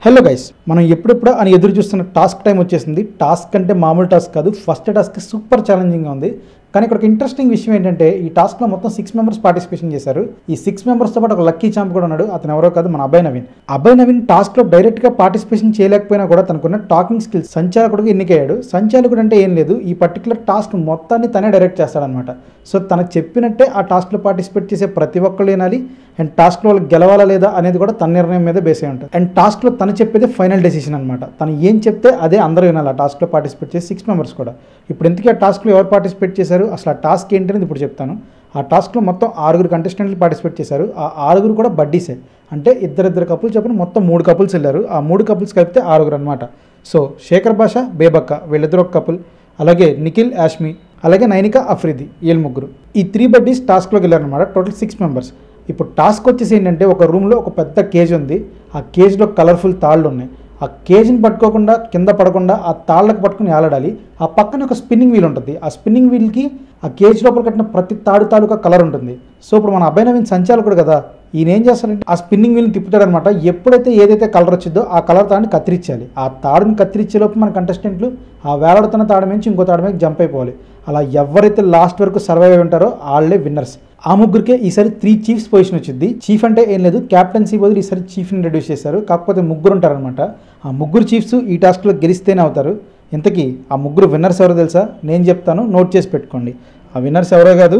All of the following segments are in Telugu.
హలో గైస్, మనం ఎప్పుడెప్పుడు అని ఎదురు చూస్తున్న టాస్క్ టైం వచ్చేసింది. టాస్క్ అంటే మామూలు టాస్క్ కాదు, ఫస్ట్ టాస్క్ సూపర్ ఛాలెంజింగ్గా ఉంది. కానీ ఇక్కడ ఒక ఇంట్రెస్టింగ్ విషయం ఏంటంటే ఈ టాస్క్లో మొత్తం 6 మెంబర్స్ పార్టిసిపేషన్ చేశారు. ఈ 6 మెంబర్స్తో పాటు ఒక లక్కీ ఛాంప్ కూడా ఉన్నాడు. అతను ఎవరో కాదు, మన అభయ్ నవీన్. అభయ్ నవీన్ టాస్క్లో డైరెక్ట్గా పార్టిసిపేషన్ చేయలేకపోయినా కూడా తనకున్న టాకింగ్ స్కిల్స్ సంచాలకుడిగా ఎన్నికయ్యాడు. సంచాలకుడు అంటే ఏం లేదు, ఈ పర్టికులర్ టాస్క్ మొత్తాన్ని తనే డైరెక్ట్ చేస్తాడనమాట. సో తనకు చెప్పినట్టే ఆ టాస్క్లో పార్టిసిపేట్ చేసే ప్రతి ఒక్కళ్ళు వినాలి. అండ్ టాస్క్లో వాళ్ళు గెలవాలా లేదా అనేది కూడా తన నిర్ణయం మీద బేస్ అయి ఉంటుంది. అండ్ టాస్క్లో తను చెప్పేది ఫైనల్ డెసిషన్ అనమాట. తను ఏం చెప్తే అదే అందరూ వినాలి. ఆ టాస్క్లో పార్టిసిపేట్ చేసే 6 మెంబర్స్ కూడా. ఇప్పుడు ఎందుకు ఆ టాస్క్లో ఎవరు పార్టిసిపేట్ చేశారు, అసలు ఆ టాస్క్ ఏంటనేది ఇప్పుడు చెప్తాను. ఆ టాస్క్లో మొత్తం 6 కంటెస్టెంట్లు పార్టిసిపేట్ చేశారు. ఆ 6 కూడా బడ్డీసే, అంటే ఇద్దరు కపుల్స్ చెప్పిన మొత్తం 3 కపుల్స్ వెళ్ళారు. ఆ 3 కపుల్స్ కలిపితే 6 అనమాట. సో శేఖర్ భాష, బేబక్క వీళ్ళిద్దరు ఒక కపుల్, అలాగే నిఖిల్, యాష్మి, అలాగే నైనిక, అఫ్రిది వీళ్ళు ముగ్గురు. ఈ 3 బడ్డీస్ టాస్క్లోకి వెళ్ళారనమాట. Total 6 members. ఇప్పుడు టాస్క్ వచ్చేసి ఏంటంటే ఒక రూమ్లో ఒక పెద్ద కేజ్ ఉంది. ఆ కేజ్లో కలర్ఫుల్ తాళ్ళు ఉన్నాయి. ఆ కేజ్ని పట్టుకోకుండా కింద పడకుండా ఆ తాళ్ళకు పట్టుకుని ఏలాడాలి. ఆ పక్కన ఒక స్పిన్నింగ్ వీల్ ఉంటుంది. ఆ స్పిన్నింగ్ వీల్కి ఆ కేజ్ లోపల కట్టిన ప్రతి తాలూకా కలర్ ఉంటుంది. సో ఇప్పుడు మన అభయ్ నవీన్ సంచాలకుడు కదా, ఈయన ఏం చేస్తాడంటే ఆ స్పిన్నింగ్ వీల్ని తిప్పుతాడనమాట. ఎప్పుడైతే ఏదైతే కలర్ వచ్చిందో ఆ కలర్ తాడుని కత్తిరించాలి. ఆ తాడుని కత్తిరించేలోపు మన కంటెస్టెంట్లు ఆ వేలాడుతున్న తాడు నుంచి ఇంకో తాడు మీద జంప్ అయిపోవాలి. అలా ఎవరైతే లాస్ట్ వరకు సర్వైవ్ అయి ఉంటారో వాళ్ళే విన్నర్స్. ఆ ముగ్గురికే ఈసారి 3 చీఫ్స్ పొజిషన్ వచ్చింది. చీఫ్ అంటే ఏం లేదు, క్యాప్టెన్సీ బదులు ఈసారి చీఫ్ని రెడ్యూస్ చేశారు. కాకపోతే ముగ్గురు ఉంటారనమాట. ఆ ముగ్గురు చీఫ్స్ ఈ టాస్క్లో గెలిస్తేనే అవుతారు. ఇంతకీ ఆ ముగ్గురు విన్నర్స్ ఎవరో తెలుసా? నేను చెప్తాను, నోట్ చేసి పెట్టుకోండి. ఆ విన్నర్స్ ఎవరో కాదు,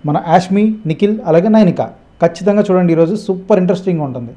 మన యాష్మి, నిఖిల్, అలాగే నైనిక. ఖచ్చితంగా చూడండి, ఈరోజు సూపర్ ఇంట్రెస్టింగ్గా ఉంటుంది.